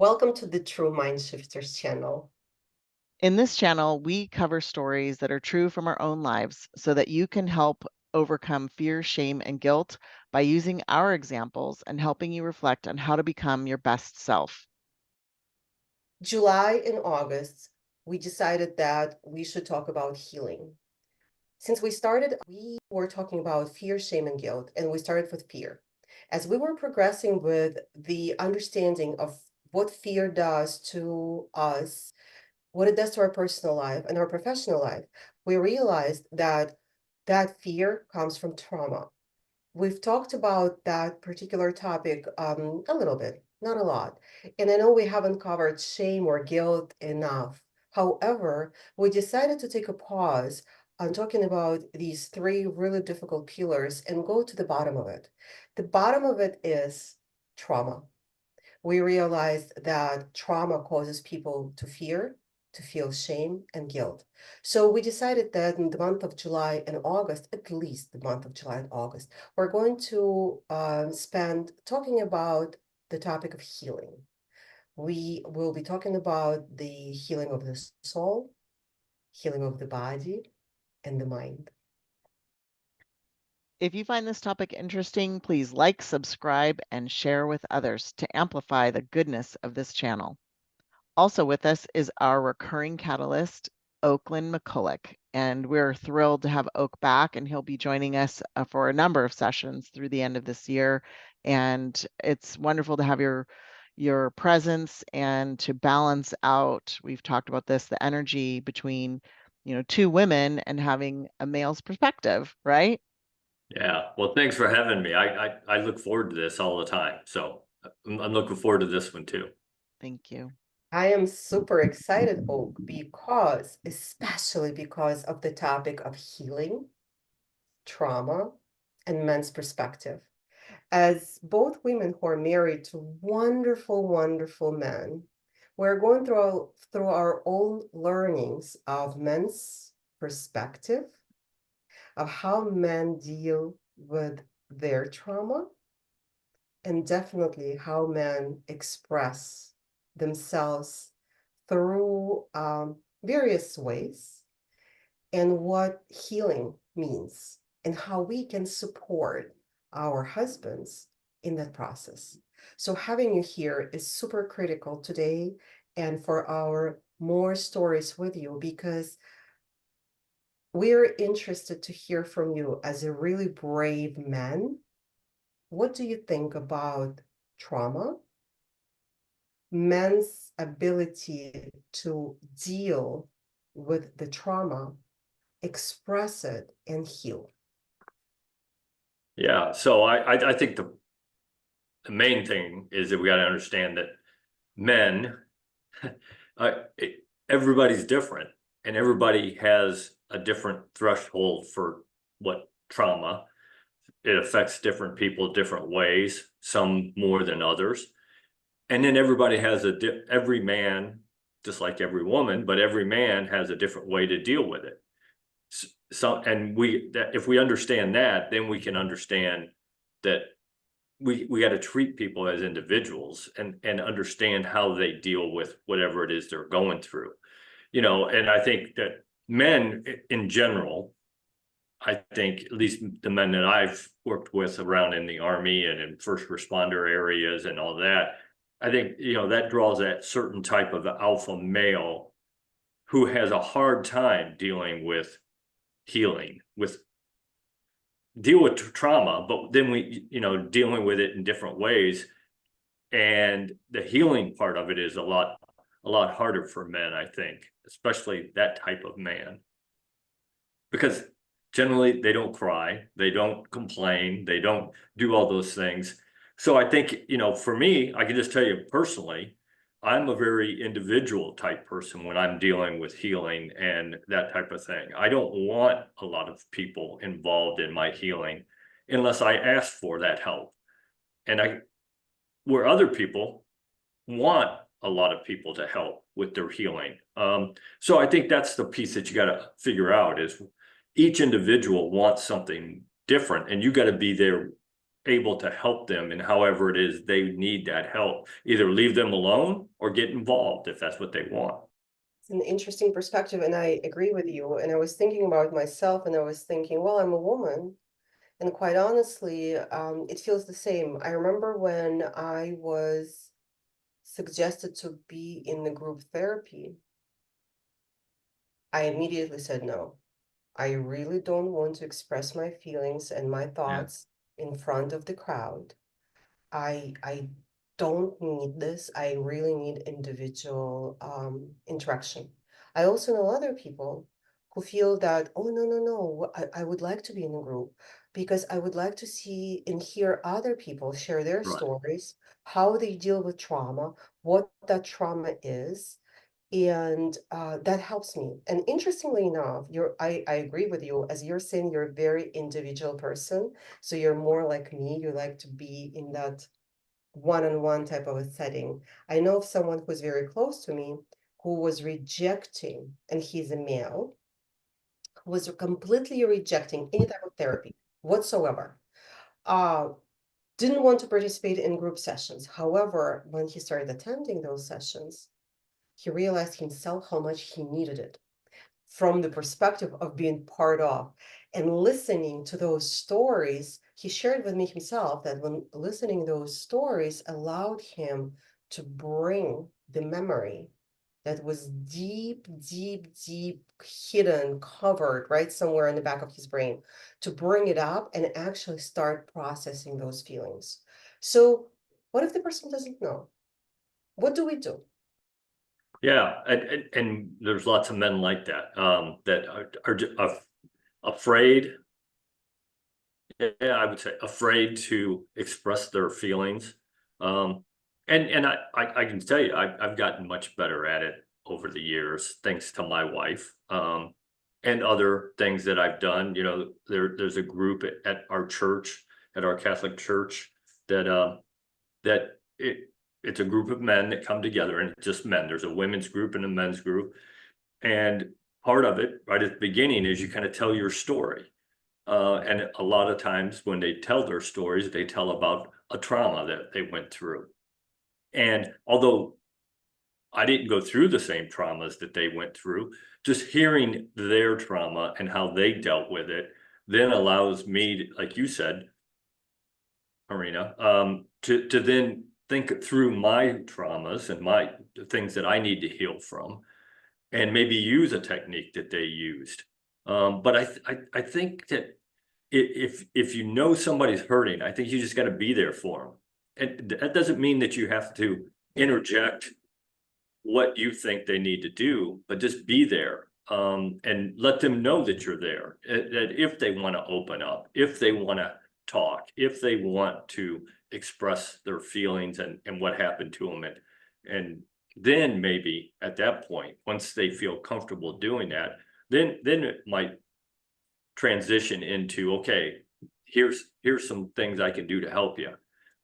Welcome to the TrueMindShifters channel. In this channel, we cover stories that are true from our own lives so that you can help overcome fear, shame, and guilt by using our examples and helping you reflect on how to become your best self. July and August, we decided that we should talk about healing. Since we were talking about fear, shame, and guilt, and we started with fear. As we were progressing with the understanding of what fear does to us, what it does to our personal life and our professional life, we realized that that fear comes from trauma. We've talked about that particular topic a little bit, not a lot. And I know we haven't covered shame or guilt enough. However, we decided to take a pause on talking about these three really difficult pillars and go to the bottom of it. The bottom of it is trauma. We realized that trauma causes people to fear, to feel shame and guilt. So we decided that in the month of July and August, at least the month of July and August, we're going to spend talking about the topic of healing. We will be talking about the healing of the soul, healing of the body, and the mind. If you find this topic interesting, please like, subscribe, and share with others to amplify the goodness of this channel. Also with us is our recurring catalyst, Oakland McCulloch, and we're thrilled to have Oak back, and he'll be joining us for a number of sessions through the end of this year. And it's wonderful to have your presence and to balance out, we've talked about this, the energy between, two women and having a male's perspective, right? Yeah, well, thanks for having me. I look forward to this all the time. So I'm looking forward to this one too. Thank you. I am super excited, Oak, especially because of the topic of healing, trauma, and men's perspective. As both women who are married to wonderful, wonderful men, we're going through our own learnings of men's perspective, of how men deal with their trauma, and definitely how men express themselves through various ways, and what healing means, and how we can support our husbands in that process. So having you here is super critical today and for our more stories with you, because we're interested to hear from you as a really brave man. What do you think about trauma, men's ability to deal with the trauma, express it, and heal? Yeah, so I think the main thing is that we got to understand that men, uh, everybody's different, and everybody has a different threshold for what trauma. It affects different people different ways, some more than others. And then everybody has every man, just like every woman, but every man has a different way to deal with it. So, and if we understand that, then we can understand that we got to treat people as individuals and understand how they deal with whatever it is they're going through. And I think that men in general, I think at least the men that I've worked with around in the Army and in first responder areas and all that, I think, that draws that certain type of alpha male who has a hard time dealing with healing, deal with trauma, but then dealing with it in different ways. And the healing part of it is a lot harder for men, I think, especially that type of man, because generally they don't cry, they don't complain, they don't do all those things. So I think, for me, I can just tell you personally, I'm a very individual type person when I'm dealing with healing and that type of thing. I don't want a lot of people involved in my healing unless I ask for that help. And where other people want a lot of people to help with their healing. So I think that's the piece that you got to figure out is each individual wants something different, and you got to be there able to help them in however it is they need that help. Either leave them alone or get involved if that's what they want. It's an interesting perspective, and I agree with you. And I was thinking about myself, and I was thinking, well, I'm a woman. And quite honestly, it feels the same. I remember when I was suggested to be in the group therapy, I immediately said no. I really don't want to express my feelings and my thoughts in front of the crowd. I don't need this. I really need individual interaction. I also know other people who feel that, oh, no, no, no, I would like to be in a group because I would like to see and hear other people share their Right. stories, how they deal with trauma, what that trauma is. And that helps me. And interestingly enough, I agree with you. As you're saying, you're a very individual person. So you're more like me. You like to be in that one-on-one type of a setting. I know of someone who's very close to me who was rejecting, and he's a male, who was completely rejecting any type of therapy whatsoever. Uh, didn't want to participate in group sessions. However, when he started attending those sessions, he realized himself how much he needed it from the perspective of being part of and listening to those stories. He shared with me himself that when listening those stories allowed him to bring the memory that was deep, deep, deep hidden, covered right somewhere in the back of his brain, to bring it up and actually start processing those feelings. So what if the person doesn't know? What do we do? Yeah, and there's lots of men like that, that are afraid. Yeah, I would say afraid to express their feelings. And I can tell you, I've gotten much better at it over the years, thanks to my wife, and other things that I've done. You know, there's a group at our church, at our Catholic church, that it's a group of men that come together, and it's just men. There's a women's group and a men's group, and part of it right at the beginning is you kind of tell your story. And a lot of times when they tell their stories, they tell about a trauma that they went through. And although I didn't go through the same traumas that they went through, just hearing their trauma and how they dealt with it then allows me, like you said, Marina, to then think through my traumas and the things that I need to heal from, and maybe use a technique that they used. But I think that if you know somebody's hurting, I think you just got to be there for them. And that doesn't mean that you have to interject what you think they need to do, but just be there, and let them know that you're there. That if they want to open up, if they want to talk, if they want to express their feelings and what happened to them, and then maybe at that point, once they feel comfortable doing that, then it might transition into, okay, here's some things I can do to help you.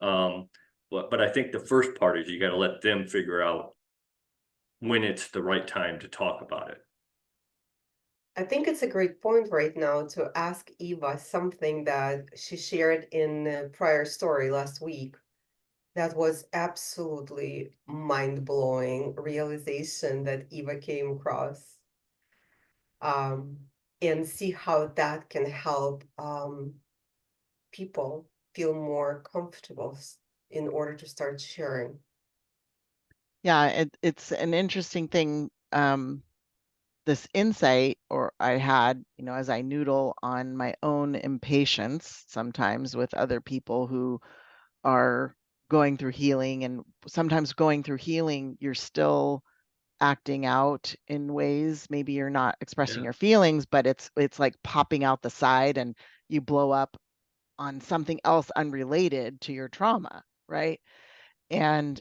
But I think the first part is you got to let them figure out when it's the right time to talk about it. I think it's a great point right now to ask Eva something that she shared in a prior story last week that was absolutely mind-blowing realization that Eva came across, um, and see how that can help people feel more comfortable in order to start sharing. Yeah, it's an interesting thing. This insight, or I had, as I noodle on my own impatience sometimes with other people who are going through healing, and sometimes going through healing, you're still acting out in ways, maybe you're not expressing Yeah. your feelings, but it's like popping out the side and you blow up on something else unrelated to your trauma, right? And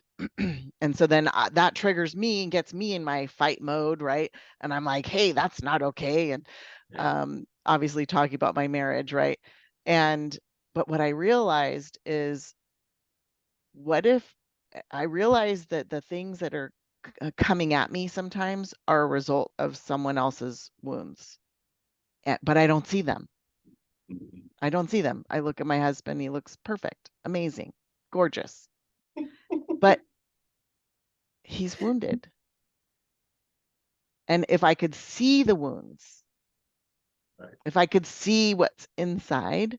and so then that triggers me and gets me in my fight mode, right? And I'm like, hey, that's not okay. And Yeah. obviously talking about my marriage, right? And but what I realized is, what if I realized that the things that are coming at me sometimes are a result of someone else's wounds, but I don't see them. I don't see them. I look at my husband, he looks perfect, amazing, gorgeous. But he's wounded. And if I could see the wounds, Right. if I could see what's inside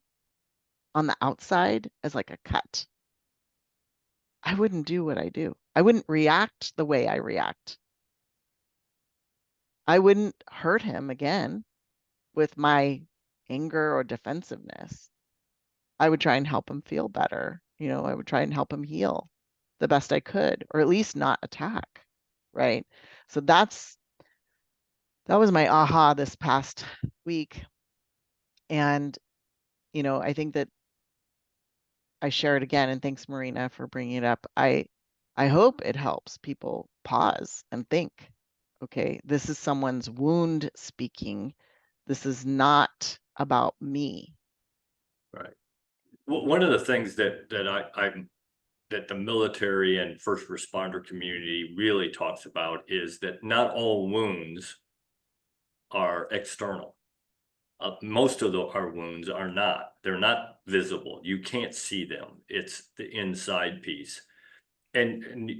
on the outside as like a cut, I wouldn't do what I do. I wouldn't react the way I react. I wouldn't hurt him again with my anger or defensiveness. I would try and help him feel better. You know, I would try and help him heal the best I could, or at least not attack. Right. So that was my aha this past week. And, you know, I think that I share it again, and thanks, Marina, for bringing it up. I hope it helps people pause and think, okay, this is someone's wound speaking. This is not about me. Right. Well, one of the things that that the military and first responder community really talks about is that not all wounds are external. Most of our wounds are not. They're not visible. You can't see them. It's the inside piece. And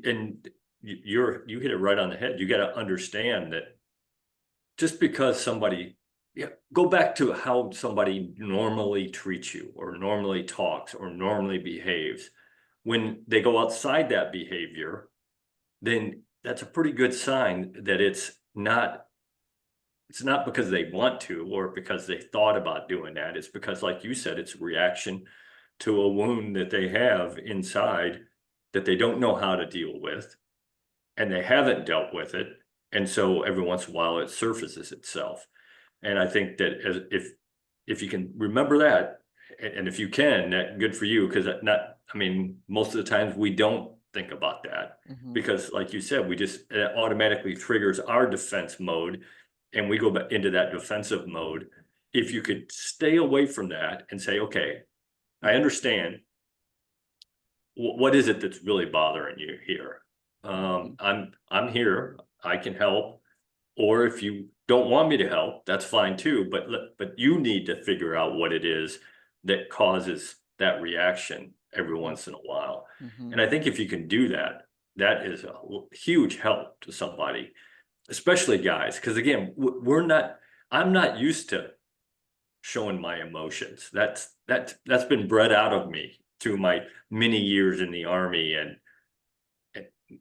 you hit it right on the head. You got to understand that just because somebody, go back to how somebody normally treats you or normally talks or normally behaves. When they go outside that behavior, then that's a pretty good sign that it's not because they want to or because they thought about doing that. It's because, like you said, it's a reaction to a wound that they have inside that they don't know how to deal with, and they haven't dealt with it. And so every once in a while it surfaces itself. And I think that if you can remember that, and if you can, that good for you, because most of the times we don't think about that, because like you said, it automatically triggers our defense mode, and we go back into that defensive mode. If you could stay away from that and say, okay, I understand, what is it that's really bothering you here? I'm here, I can help. Or if you don't want me to help, that's fine too, but you need to figure out what it is that causes that reaction every once in a while. And I think if you can do that, that is a huge help to somebody, especially guys, because again, I'm not used to showing my emotions. That's been bred out of me through my many years in the Army and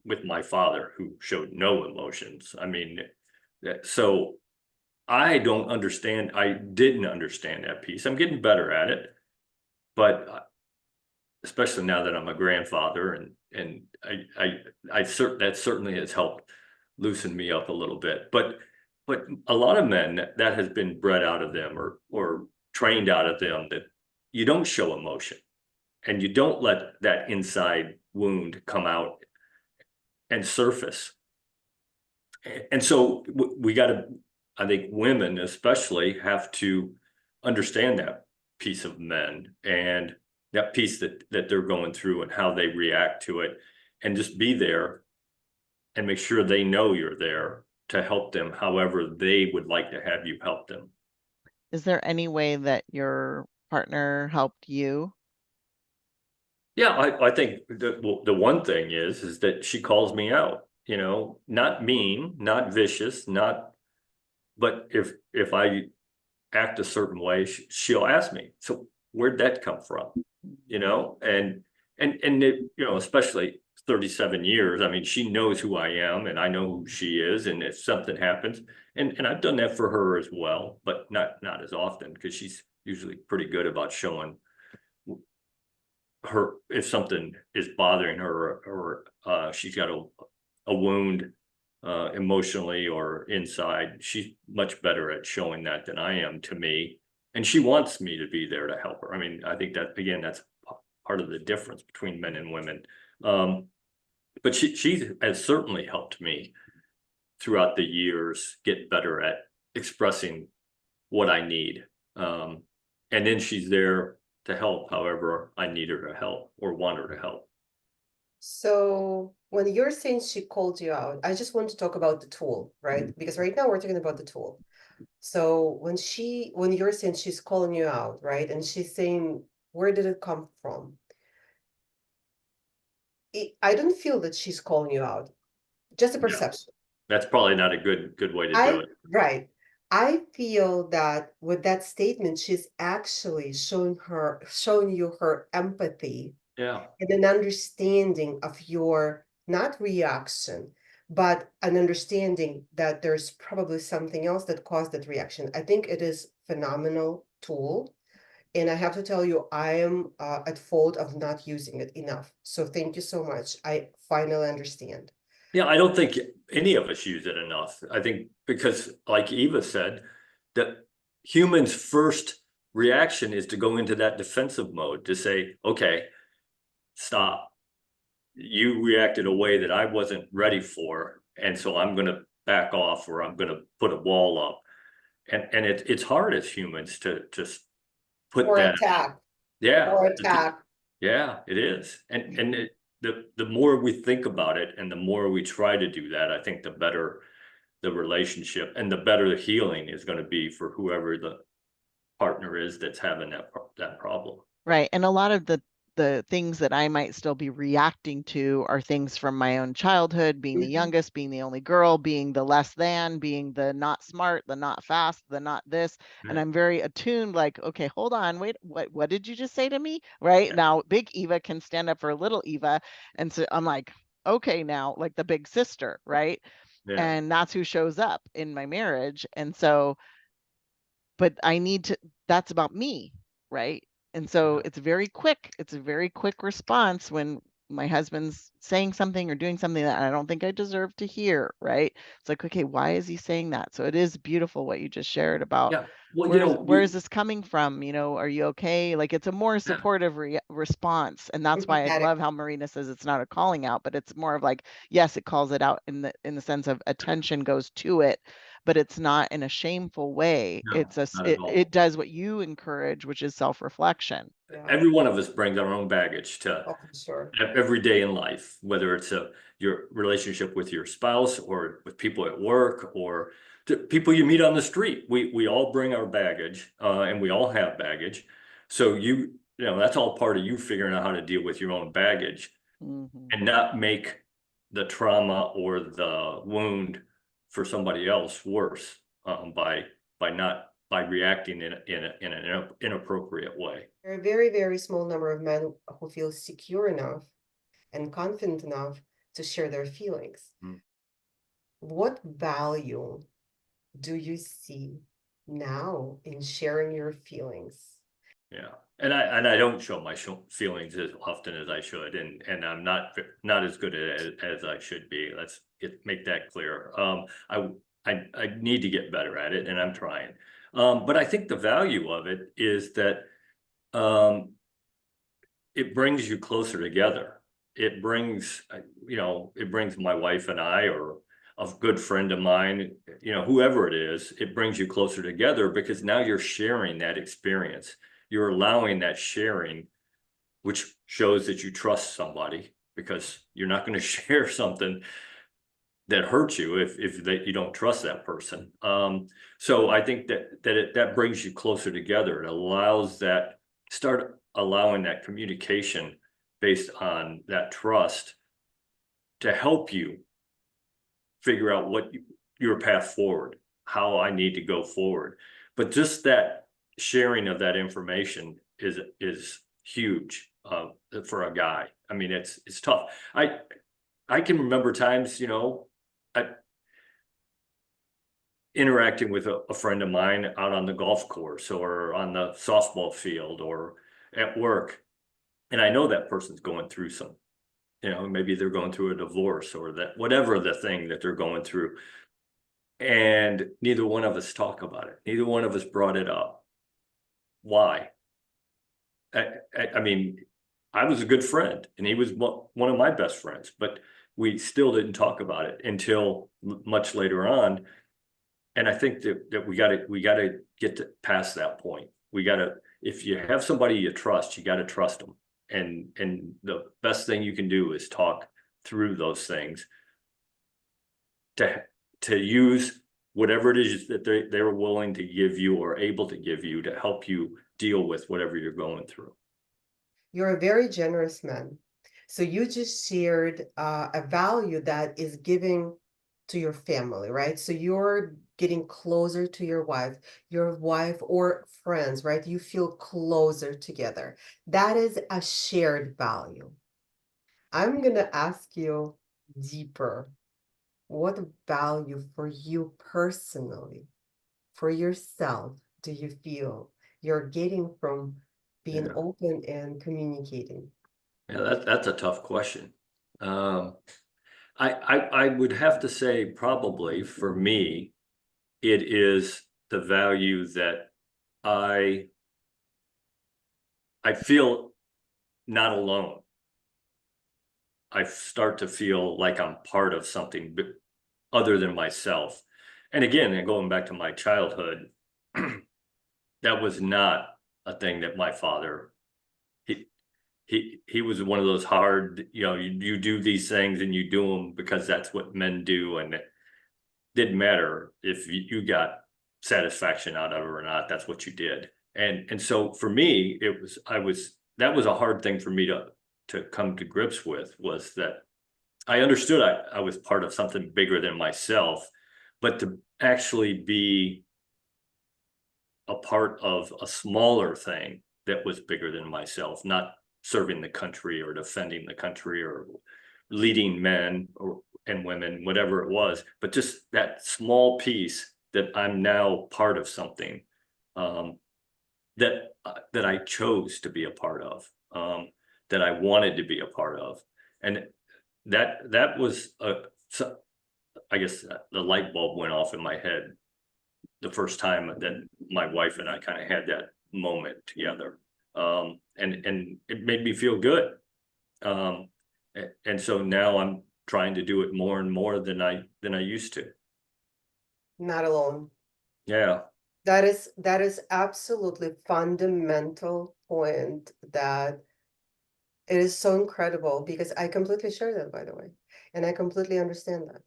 with my father, who showed no emotions. I mean, so I didn't understand that piece. I'm getting better at it, but especially now that I'm a grandfather, and that certainly has helped loosen me up a little bit. But a lot of men, that has been bred out of them or trained out of them, that you don't show emotion and you don't let that inside wound come out and surface. And so we got to, I think women especially have to understand that piece of men and that piece that they're going through and how they react to it, and just be there and make sure they know you're there to help them however they would like to have you help them. Is there any way that your partner helped you? Yeah, I think the one thing is that she calls me out, not mean, not vicious, but if I act a certain way, she'll ask me, so where'd that come from? Especially 37 years, I mean, she knows who I am and I know who she is, and if something happens, and I've done that for her as well, but not as often, because she's usually pretty good about showing her if something is bothering her, or she's got a wound emotionally or inside. She's much better at showing that than I am to me, and she wants me to be there to help her. I mean, I think that, again, that's part of the difference between men and women. But she has certainly helped me throughout the years get better at expressing what I need, and then she's there to help however I need her to help or want her to help. So when you're saying she called you out, I just want to talk about the tool, right? Because right now we're talking about the tool. So when you're saying she's calling you out, right? And she's saying, where did it come from? I don't feel that she's calling you out, just a Yeah, perception. that's probably not a good way to do it. Right. I feel that with that statement, she's actually showing you her empathy Yeah, and an understanding of your not reaction, but an understanding that there's probably something else that caused that reaction. I think it is phenomenal tool. And I have to tell you, I am at fault of not using it enough. So thank you so much. I finally understand. yeah, I don't think any of us use it enough. I think because, like Eva said, that humans' first reaction is to go into that defensive mode, to say, okay, stop. You reacted a way that I wasn't ready for, and so I'm going to back off, or I'm going to put a wall up. And it's hard as humans to just put Or that. attack, Yeah, or attack. yeah, it is. And the more we think about it, and the more we try to do that, I think the better the relationship and the better the healing is going to be for whoever the partner is that's having that problem. Right. And a lot of the things that I might still be reacting to are things from my own childhood, being the youngest, being the only girl, being the less than, being the not smart, the not fast, the not this. And I'm very attuned, like, okay, hold on, wait, what did you just say to me? Right. Yeah. Now, big Eva can stand up for little Eva. And so I'm like, okay, now, like the big sister, right? Yeah. And that's who shows up in my marriage. And so, but I need to, that's about me, right? And so Yeah. it's very quick. It's a very quick response when my husband's saying something or doing something that I don't think I deserve to hear, right? It's like, okay, why is he saying that? So it is beautiful what you just shared about Yeah. Well, you know, where is this coming from? Are you okay? Like it's a more yeah, supportive response. And that's why I Empathetic. love how Marina says it's not a calling out, but it's more of like, yes, it calls it out in the sense of attention goes to it, but it's not in a shameful way. no, not at all. It does what you encourage, which is self-reflection. Yeah, Every one of us brings our own baggage to oh, for sure. every day in life, whether it's your relationship with your spouse, or with people at work, or to people you meet on the street. We all bring our baggage, and we all have baggage. So you know, that's all part of you figuring out how to deal with your own baggage, Mhm. and not make the trauma or the wound for somebody else worse, by reacting in an inappropriate way. There are a very, very small number of men who feel secure enough and confident enough to share their feelings. Mm. What value do you see now in sharing your feelings? Yeah, and I don't show my feelings as often as I should, and I'm not as good at it as I should be. Let's make that clear. I need to get better at it, and I'm trying. But I think the value of it is that um, it brings you closer together. It brings, it brings my wife and I, or a good friend of mine, whoever it is, it brings you closer together, because now you're sharing that experience. You're allowing that sharing, which shows that you trust somebody, because you're not going to share something that hurts you if that you don't trust that person. So I think that brings you closer together. It allows that start allowing that communication based on that trust to help you figure out your path forward, how I need to go forward. But just that sharing of that information is huge, for a guy. I mean, it's tough. I can remember times, I, interacting with a friend of mine out on the golf course, or on the softball field, or at work. And I know that person's going through some, maybe they're going through a divorce, or that whatever the thing that they're going through. And neither one of us talk about it. Neither one of us brought it up. Why? I mean, I was a good friend, and he was one of my best friends, but we still didn't talk about it until much later on. And I think that we gotta get past that point. If you have somebody you trust, you gotta trust them. And the best thing you can do is talk through those things to use whatever it is that they're willing to give you or able to give you to help you deal with whatever you're going through. You're a very generous man. So you just shared a value that is giving to your family, right? So you're getting closer to your wife or friends, right? You feel closer together. That is a shared value. I'm going to ask you deeper. What value for you personally, for yourself, do you feel you're getting from being Yeah. open and communicating? Yeah, that's a tough question. I would have to say probably for me, it is the value that I feel not alone. I start to feel like I'm part of something other than myself. And again, going back to my childhood, that was not a thing that my father, he he was one of those hard, you do these things and you do them because that's what men do, and it didn't matter if you got satisfaction out of it or not. That's what you did. And so for me, that was a hard thing for me to come to grips with, was that I understood I was part of something bigger than myself, but to actually be a part of a smaller thing that was bigger than myself, not serving the country or defending the country or leading men and women, whatever it was, but just that small piece that I'm now part of something that I chose to be a part of, that I wanted to be a part of, and that was so I guess the light bulb went off in my head the first time that my wife and I kind of had that moment together. And it made me feel good. And so now I'm trying to do it more and more than I used to. Not alone. Yeah. That is absolutely fundamental point that it is so incredible, because I completely share that, by the way. And I completely understand that.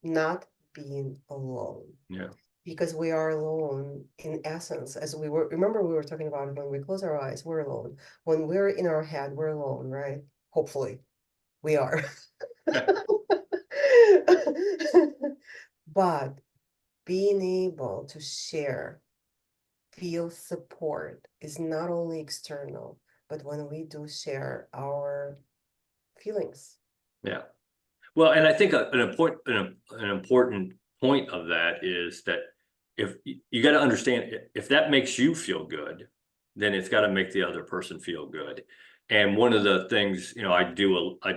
Not being alone. Yeah. Because we are alone in essence, as we were, remember we were talking about when we close our eyes, we're alone. When we're in our head, we're alone, right? Hopefully, we are. But being able to share, feel support is not only external, but when we do share our feelings. Yeah. Well, and I think an important point of that is that if you got to understand, if that makes you feel good, then it's got to make the other person feel good. And one of the things, I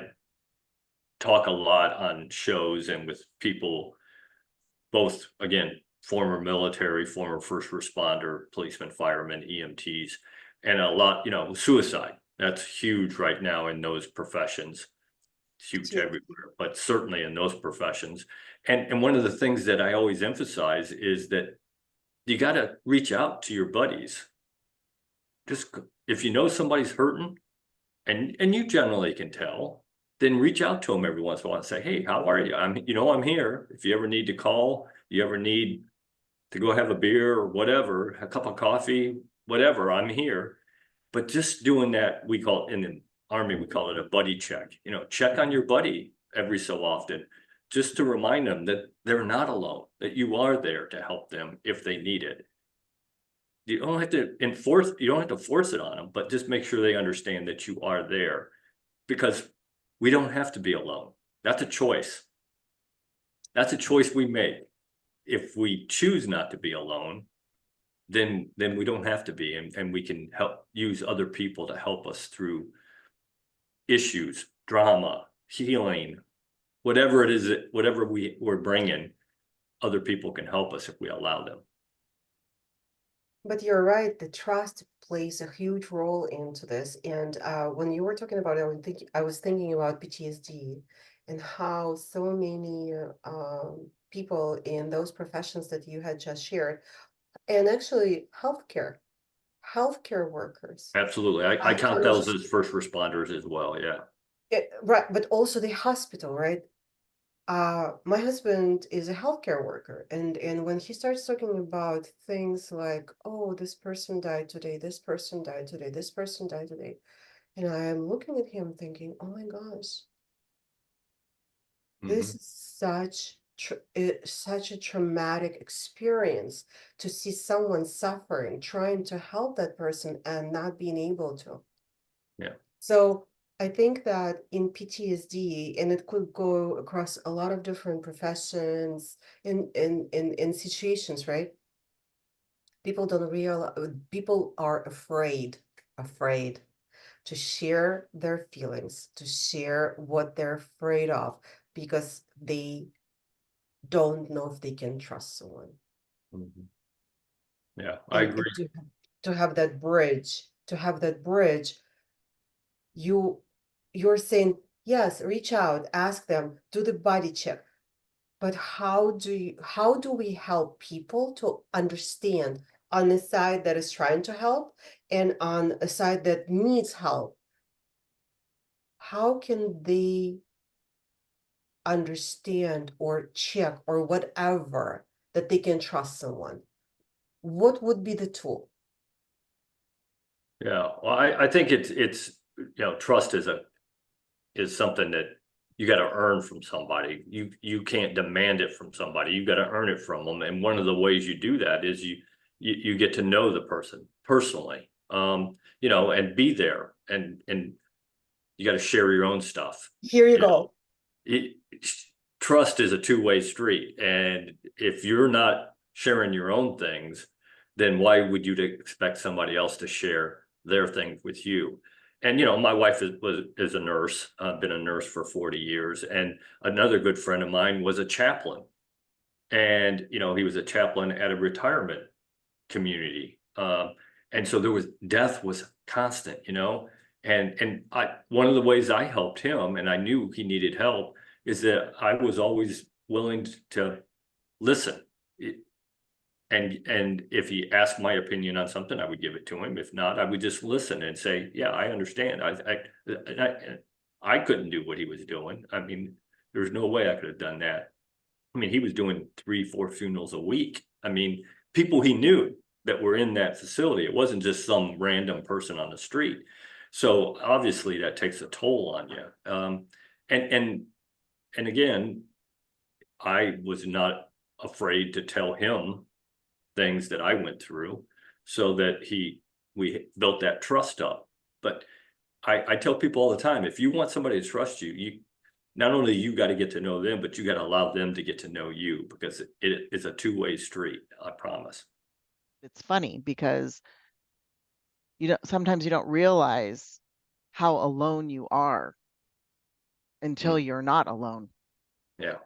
talk a lot on shows and with people, both, again, former military, former first responder, policemen, firemen, EMTs, and a lot, suicide. That's huge right now in those professions. It's huge Huge. everywhere, but certainly in those professions. And one of the things that I always emphasize is that you got to reach out to your buddies. Just if you know somebody's hurting, and you generally can tell, then reach out to them every once in a while and say, "Hey, how are you? I'm here. If you ever need to call, you ever need to go have a beer or whatever, a cup of coffee, whatever, I'm here." But just doing that, we call it in the Army, we call it a buddy check. Check on your buddy every so often, just to remind them that they're not alone, that you are there to help them if they need it. You don't have to force it on them, but just make sure they understand that you are there, because we don't have to be alone. That's a choice. That's a choice we make. If we choose not to be alone, then we don't have to be, and we can use other people to help us through issues, drama, healing, whatever it is, whatever we're bringing, other people can help us if we allow them. But you're right, the trust plays a huge role into this. And when you were talking about it, I was thinking about PTSD and how so many people in those professions that you had just shared, and actually healthcare workers. Absolutely. I count And those also, as first responders as well. Yeah. right, but also the hospital, right? my husband is a healthcare worker, and when he starts talking about things like, oh, this person died today, this person died today, this person died today, and I am looking at him thinking, oh my gosh, this is such a traumatic experience to see someone suffering, trying to help that person and not being able to. Yeah. So I think that in PTSD, and it could go across a lot of different professions in situations, right? People don't realize, people are afraid to share their feelings, to share what they're afraid of, because they don't know if they can trust someone. Mhm. Yeah, I And agree. to have that bridge, you're saying, yes, reach out, ask them, do the body check. But how do we help people to understand on a side that is trying to help and on a side that needs help? How can they understand or check or whatever that they can trust someone? What would be the tool? Yeah, well, I think it's trust is something that you got to earn from somebody. You can't demand it from somebody. You got to earn it from them. And one of the ways you do that is you get to know the person personally. And be there, and you got to share your own stuff. Here you You know, go. it, trust is a two-way street, and if you're not sharing your own things, then why would you expect somebody else to share their things with you? And my wife is a nurse. I've been a nurse for 40 years, and another good friend of mine was a chaplain, and he was a chaplain at a retirement community. And so death was constant, and I one of the ways I helped him, and I knew he needed help, is that I was always willing to listen. And if he asked my opinion on something, I would give it to him. If not, I would just listen and say, yeah, I understand. I couldn't do what he was doing. I mean, there's no way I could have done that. I mean, he was doing 3-4 funerals a week. I mean, people he knew that were in that facility. It wasn't just some random person on the street. So obviously that takes a toll on you. And again, I was not afraid to tell him things that I went through, so that we built that trust up. But I tell people all the time, if you want somebody to trust you, not only you got to get to know them, but you got to allow them to get to know you, because it is a two-way street. I promise. It's funny because sometimes you don't realize how alone you are until you're not alone. Yeah.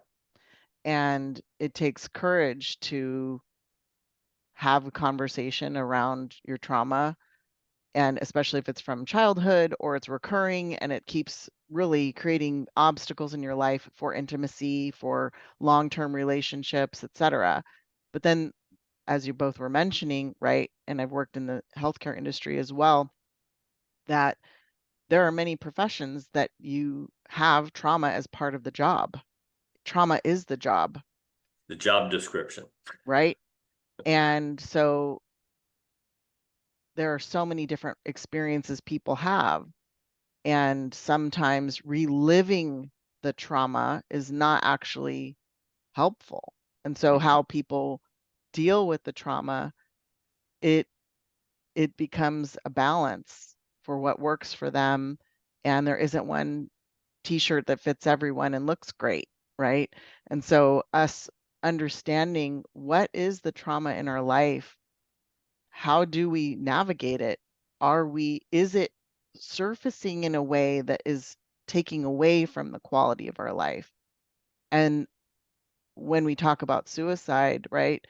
And it takes courage to have a conversation around your trauma, and especially if it's from childhood or it's recurring and it keeps really creating obstacles in your life for intimacy, for long-term relationships, etc. But then, as you both were mentioning, right, and I've worked in the healthcare industry as well, that there are many professions that you have trauma as part of the job. Trauma is the job. The job description. Right? And so there are so many different experiences people have. And sometimes reliving the trauma is not actually helpful. And so how people deal with the trauma, it becomes a balance for what works for them. And there isn't one t-shirt that fits everyone and looks great, right? And so us understanding what is the trauma in our life, how do we navigate it? Is it surfacing in a way that is taking away from the quality of our life? And when we talk about suicide, right,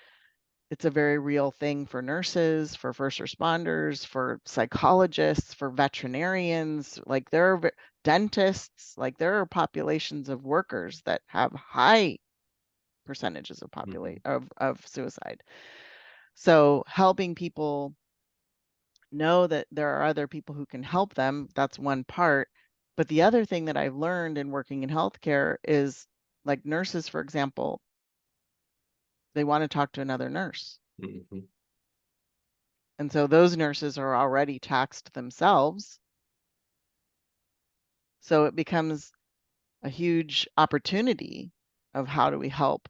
it's a very real thing for nurses, for first responders, for psychologists, for veterinarians, like there are dentists, like there are populations of workers that have high percentages of of suicide. So helping people know that there are other people who can help them, that's one part. But the other thing that I've learned in working in healthcare is Like nurses, for example, they want to talk to another nurse. Mhm. And so those nurses are already taxed themselves. So it becomes a huge opportunity of how do we help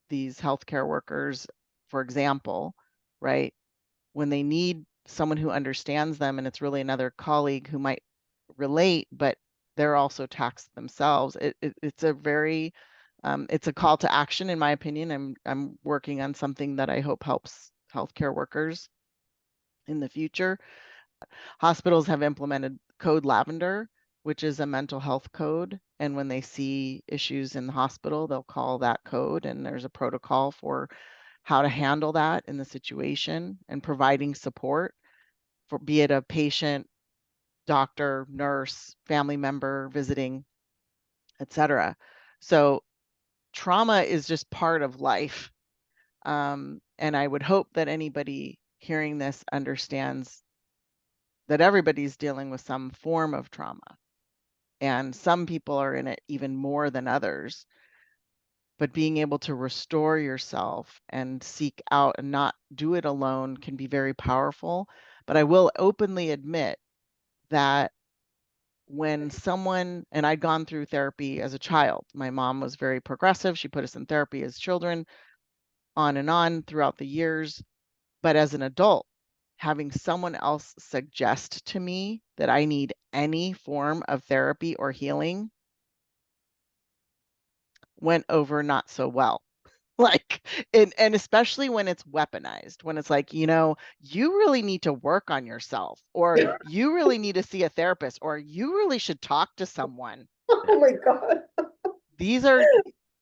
these healthcare workers, for example, right? When they need someone who understands them and it's really another colleague who might relate, but they're also taxed themselves. It's a very, it's a call to action, in my opinion. I'm working on something that I hope helps healthcare workers in the future. Hospitals have implemented Code Lavender, which is a mental health code. And when they see issues in the hospital, they'll call that code, and there's a protocol for how to handle that in the situation and providing support for, be it a patient, doctor, nurse, family member visiting, etc. So trauma is just part of life. And I would hope that anybody hearing this understands that everybody's dealing with some form of trauma. And some people are in it even more than others. But being able to restore yourself and seek out and not do it alone can be very powerful. But I will openly admit that when someone, and I'd gone through therapy as a child, my mom was very progressive. She put us in therapy as children, on and on throughout the years. But as an adult, having someone else suggest to me that I need any form of therapy or healing went over not so well. Like, and especially when it's weaponized, when it's like, you really need to work on yourself, or you really need to see a therapist, or you really should talk to someone. Oh my God. These are,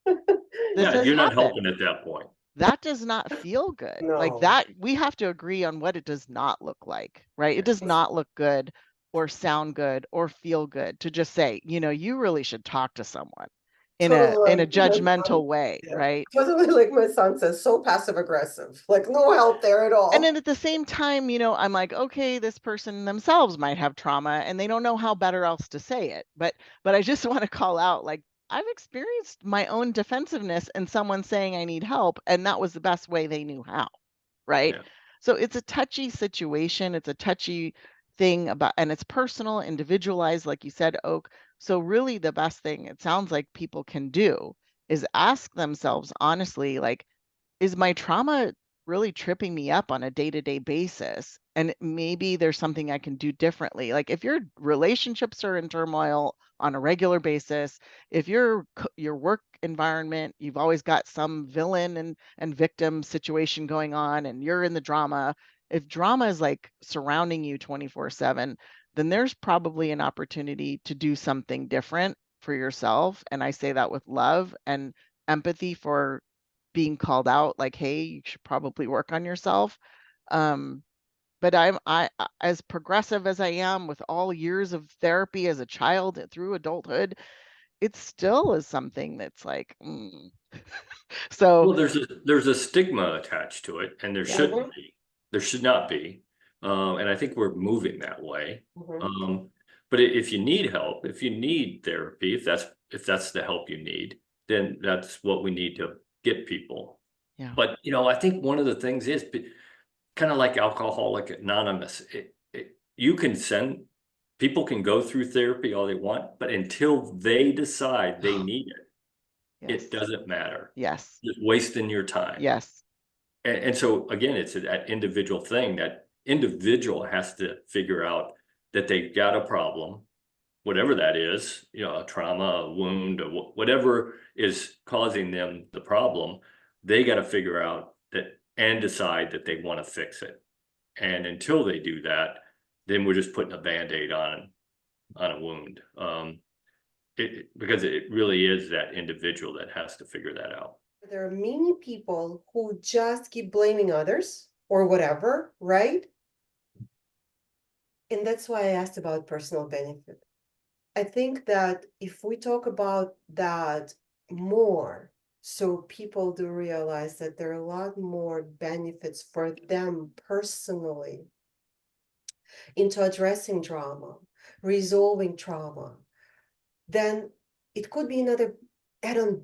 this Yeah, has you're not happened. helping at that point. That does not feel good. Like No. that, we have to agree on what it does not look like, right? It does not look good or sound good or feel good to just say, you really should talk to someone in Totally a like my son. judgmental way, Yeah. right? Totally like my son says, so passive aggressive, like no help there at all. And then at the same time, I'm like, okay, this person themselves might have trauma and they don't know how better else to say it. But I just want to call out, like, I've experienced my own defensiveness and someone saying I need help, and that was the best way they knew how, right? Yeah. So it's a touchy situation. It's a touchy thing about, and it's personal, individualized, like you said, Oak. So really the best thing it sounds like people can do is ask themselves honestly, like, is my trauma really tripping me up on a day-to-day basis? And maybe there's something I can do differently. Like if your relationships are in turmoil on a regular basis, if your work environment, you've always got some villain and victim situation going on and you're in the drama, if drama is like surrounding you 24/7, then there's probably an opportunity to do something different for yourself. And I say that with love and empathy for being called out, like, hey, you should probably work on yourself. But I as progressive as I am with all years of therapy as a child through adulthood, it still is something that's like, so Well, there's a stigma attached to it, and there yeah, shouldn't be. There should not be. And I think we're moving that way. But if you need help, if you need therapy, if that's the help you need, then that's what we need to get people. yeah, But I think one of the things is kind of like Alcoholic Anonymous. You can send people can go through therapy all they want, but until they decide they need it, yes, it doesn't matter. yes, Just wasting your time. yes, And so again, it's that individual thing. That individual has to figure out that they got a problem, whatever that is, a trauma, a wound, or whatever is causing them the problem. They got to figure out that and decide that they want to fix it. And until they do that, then we're just putting a Band-Aid on a wound. Because it really is that individual that has to figure that out. There are many people who just keep blaming others or whatever, right? And that's why I asked about personal benefit. I think that if we talk about that more, so people do realize that there are a lot more benefits for them personally into addressing trauma, resolving trauma, then it could be another add-on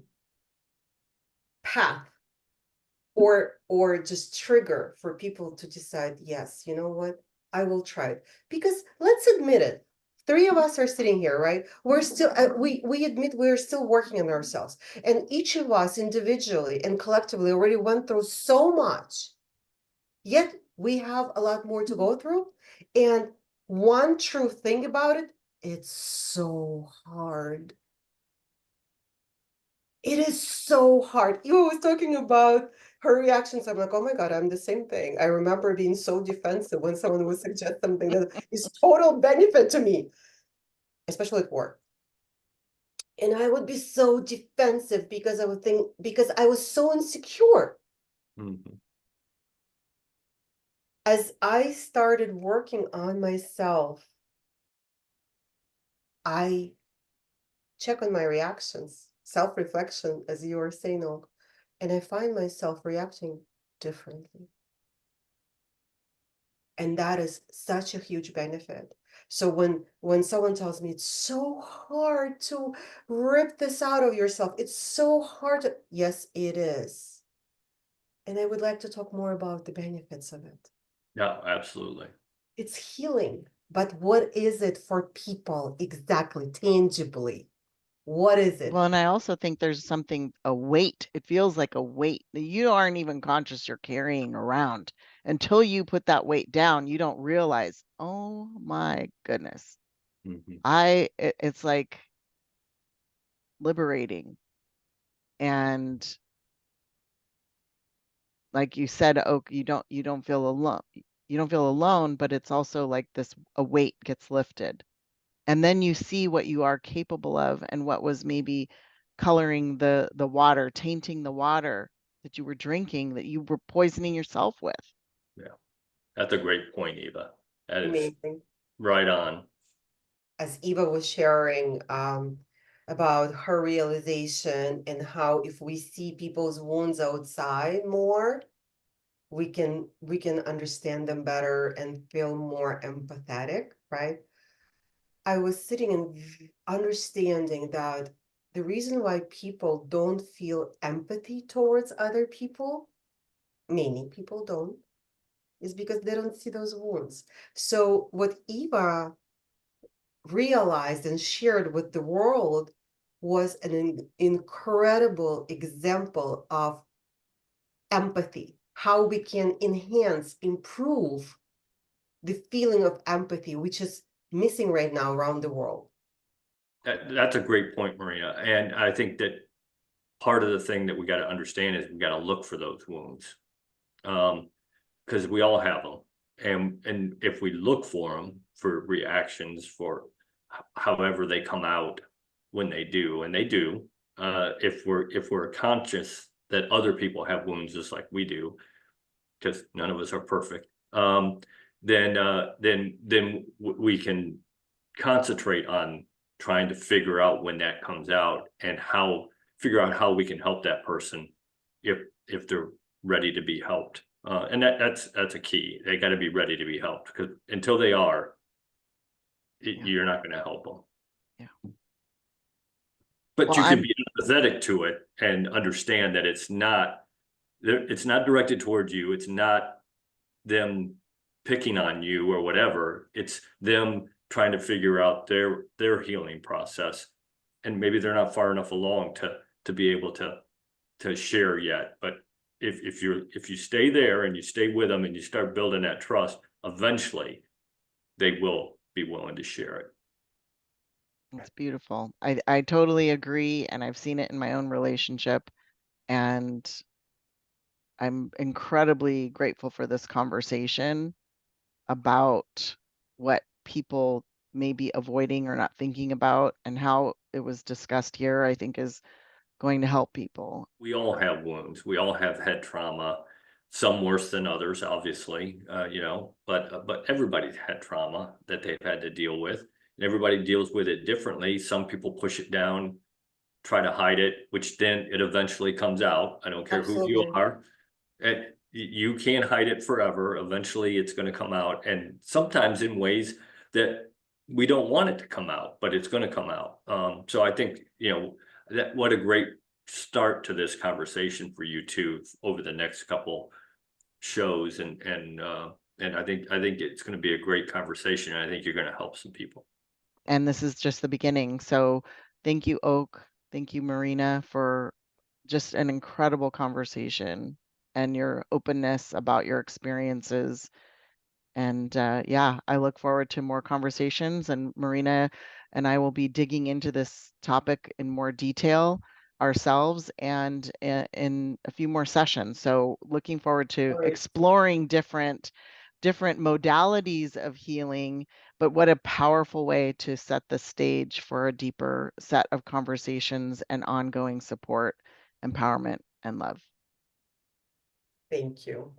path or just trigger for people to decide, yes, you know what, I will try it. Because let's admit it, three of us are sitting here, right? We're still we admit we're still working on ourselves, and each of us individually and collectively already went through so much, yet we have a lot more to go through. And one true thing about it, it's so hard. It is so hard. You was talking about her reactions. I'm like, oh my God, I'm the same thing. I remember being so defensive when someone would suggest something that is total benefit to me, especially at work. And I would be so defensive because I would think, because I was so insecure. Mhm. As I started working on myself, I check on my reactions, self-reflection, as you were saying, Og, and I find myself reacting differently. And that is such a huge benefit. So when someone tells me it's so hard to rip this out of yourself, it's so hard to, yes, it is. And I would like to talk more about the benefits of it. Yeah, absolutely. It's healing, but what is it for people exactly, tangibly? What is it? Well, and I also think there's something, a weight. It feels like a weight that you aren't even conscious you're carrying around. Until you put that weight down, you don't realize, oh my goodness. Mhm. It's like liberating. And like you said, Oak, you don't feel alone. You don't feel alone, but it's also like this, a weight gets lifted. And then you see what you are capable of and what was maybe coloring the water, tainting the water that you were drinking, that you were poisoning yourself with. Yeah, that's a great point, Eva. That is Amazing. right on. As Eva was sharing about her realization and how if we see people's wounds outside more, we can understand them better and feel more empathetic, right? I was sitting and understanding that the reason why people don't feel empathy towards other people, many people don't, is because they don't see those wounds. So what Eva realized and shared with the world was an incredible example of empathy, how we can enhance, improve the feeling of empathy, which is missing right now around the world. That's a great point, Maria. And I think that part of the thing that we got to understand is we got to look for those wounds. Because we all have them. And if we look for them, for reactions, for however they come out when they do, and they do, if we're conscious that other people have wounds just like we do, because none of us are perfect, then we can concentrate on trying to figure out when that comes out and figure out how we can help that person if they're ready to be helped. And that's a key. They got to be ready to be helped, because until they are, Yeah. you're not going to help them. Yeah. But Well, you can be empathetic to it and understand that it's not directed towards you. It's not them picking on you or whatever. It's them trying to figure out their healing process, and maybe they're not far enough along to be able to share yet. But if you stay there and you stay with them and you start building that trust, eventually they will be willing to share it. it's beautiful. I totally agree, and I've seen it in my own relationship, and I'm incredibly grateful for this conversation about what people may be avoiding or not thinking about, and how it was discussed here, I think is going to help people. We all have wounds. We all have head trauma, some worse than others, obviously, but everybody's had trauma that they've had to deal with, and everybody deals with it differently. Some people push it down, try to hide it, which then it eventually comes out. I don't care who you Absolutely. are. And you can't hide it forever. Eventually it's going to come out, and sometimes in ways that we don't want it to come out, but it's going to come out. So I think, that what a great start to this conversation for you too over the next couple shows, and I think it's going to be a great conversation, and I think you're going to help some people. And this is just the beginning. So thank you, Oak. Thank you, Marina, for just an incredible conversation and your openness about your experiences. And yeah, I look forward to more conversations, and Marina and I will be digging into this topic in more detail ourselves and in a few more sessions. So looking forward to Right. exploring different modalities of healing, but what a powerful way to set the stage for a deeper set of conversations and ongoing support, empowerment, and love. Thank you.